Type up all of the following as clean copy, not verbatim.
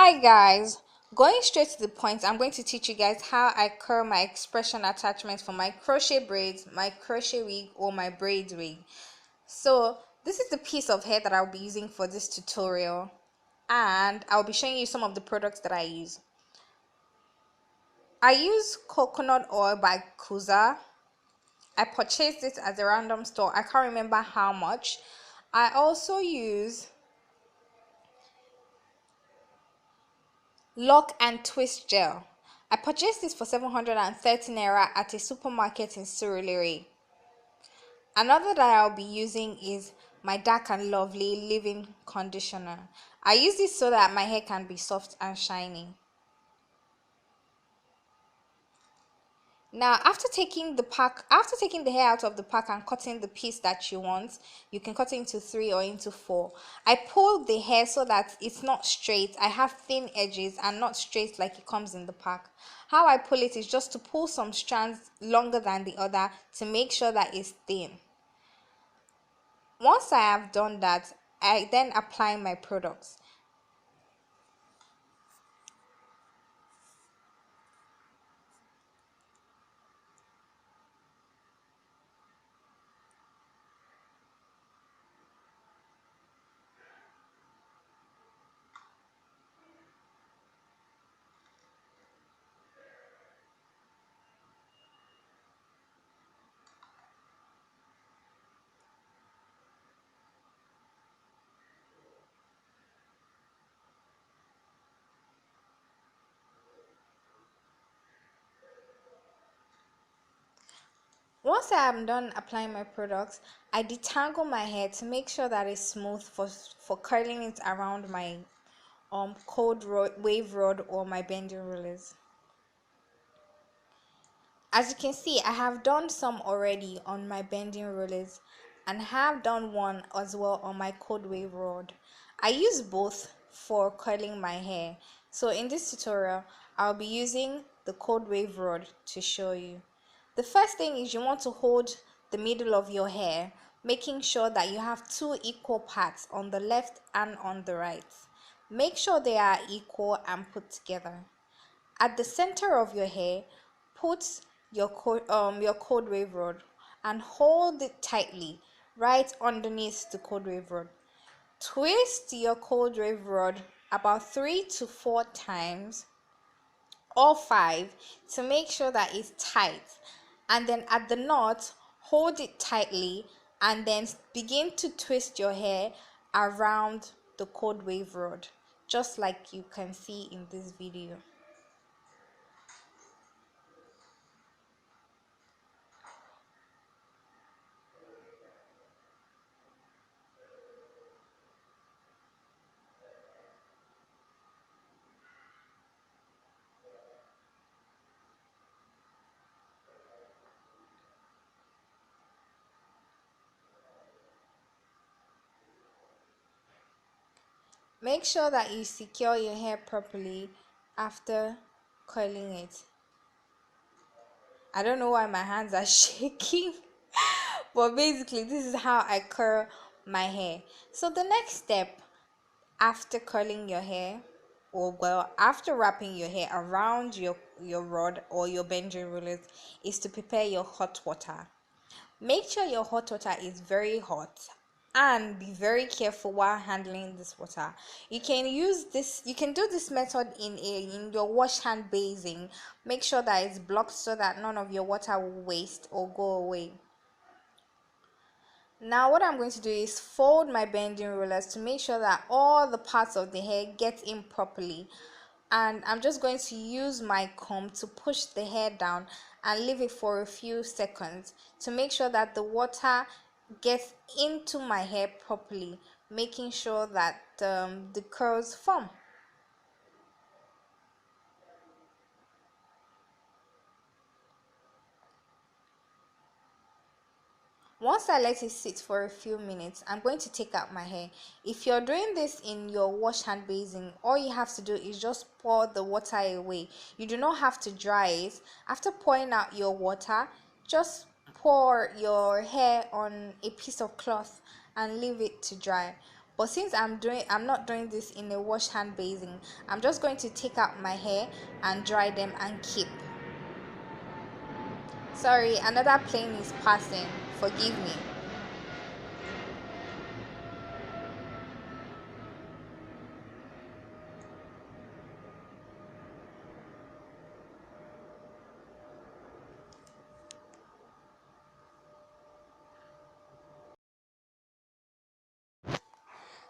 Hi guys, going straight to the point, I'm going to teach you guys how I curl my expression attachments for my crochet braids, my crochet wig, or my braids wig. So this is the piece of hair that I'll be using for this tutorial, and I'll be showing you some of the products that I use. I use coconut oil by Kuza. I purchased it at a random store. I can't remember how much. I also use Lock and Twist Gel. I purchased this for 730 naira at a supermarket in Surulere. Another that I'll be using is my Dark and Lovely Leave-In Conditioner. I use this so that my hair can be soft and shiny. Now, after taking the hair out of the pack and cutting the piece that you want, you can cut it into 3 or into 4. I pull the hair so that it's not straight. I have thin edges and not straight like it comes in the pack. How I pull it is just to pull some strands longer than the other to make sure that it's thin. Once I have done that, I then apply my products. Once I am done applying my products, I detangle my hair to make sure that it's smooth for curling it around my wave rod or my bending rollers. As you can see, I have done some already on my bending rollers and have done one as well on my cold wave rod. I use both for curling my hair. So in this tutorial, I'll be using the cold wave rod to show you. The first thing is you want to hold the middle of your hair, making sure that you have 2 equal parts on the left and on the right. Make sure they are equal and put together. At the center of your hair, put your cold wave rod and hold it tightly right underneath the cold wave rod. Twist your cold wave rod about 3 to 4 times or 5 to make sure that it's tight, and then at the knot hold it tightly and then begin to twist your hair around the cold wave rod, just like you can see in this video. Make sure that you secure your hair properly after curling it. I don't know why my hands are shaking, but basically this is how I curl my hair. So the next step after curling your hair, or well, after wrapping your hair around your rod or your bending rollers, is to prepare your hot water. Make sure your hot water is very hot and be very careful while handling this water. You can do this method in your wash hand basin. Make sure that it's blocked so that none of your water will waste or go away. Now what I'm going to do is fold my bending rollers to make sure that all the parts of the hair get in properly, and I'm just going to use my comb to push the hair down and leave it for a few seconds to make sure that the water gets into my hair properly, making sure that the curls form. Once I let it sit for a few minutes, I'm going to take out my hair. If you're doing this in your wash hand basin, all you have to do is just pour the water away. You do not have to dry it. After pouring out your water, just pour your hair on a piece of cloth and leave it to dry. But since I'm not doing this in a wash hand basin, I'm just going to take out my hair and dry them and keep. Sorry, another plane is passing. Forgive me.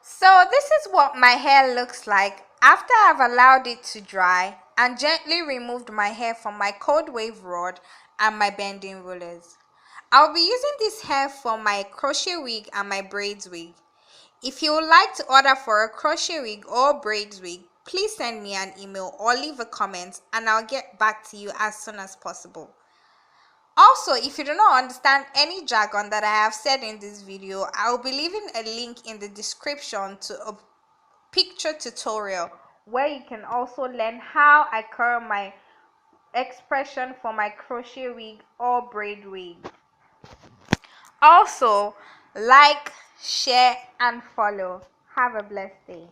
So this is what my hair looks like after I've allowed it to dry and gently removed my hair from my cold wave rod and my bending rollers. I'll be using this hair for my crochet wig and my braids wig. If you would like to order for a crochet wig or braids wig, please send me an email or leave a comment and I'll get back to you as soon as possible. Also, if you do not understand any jargon that I have said in this video, I will be leaving a link in the description to a picture tutorial where you can also learn how I curl my Xpression for my crochet wig or braid wig. Also, like, share and follow. Have a blessed day.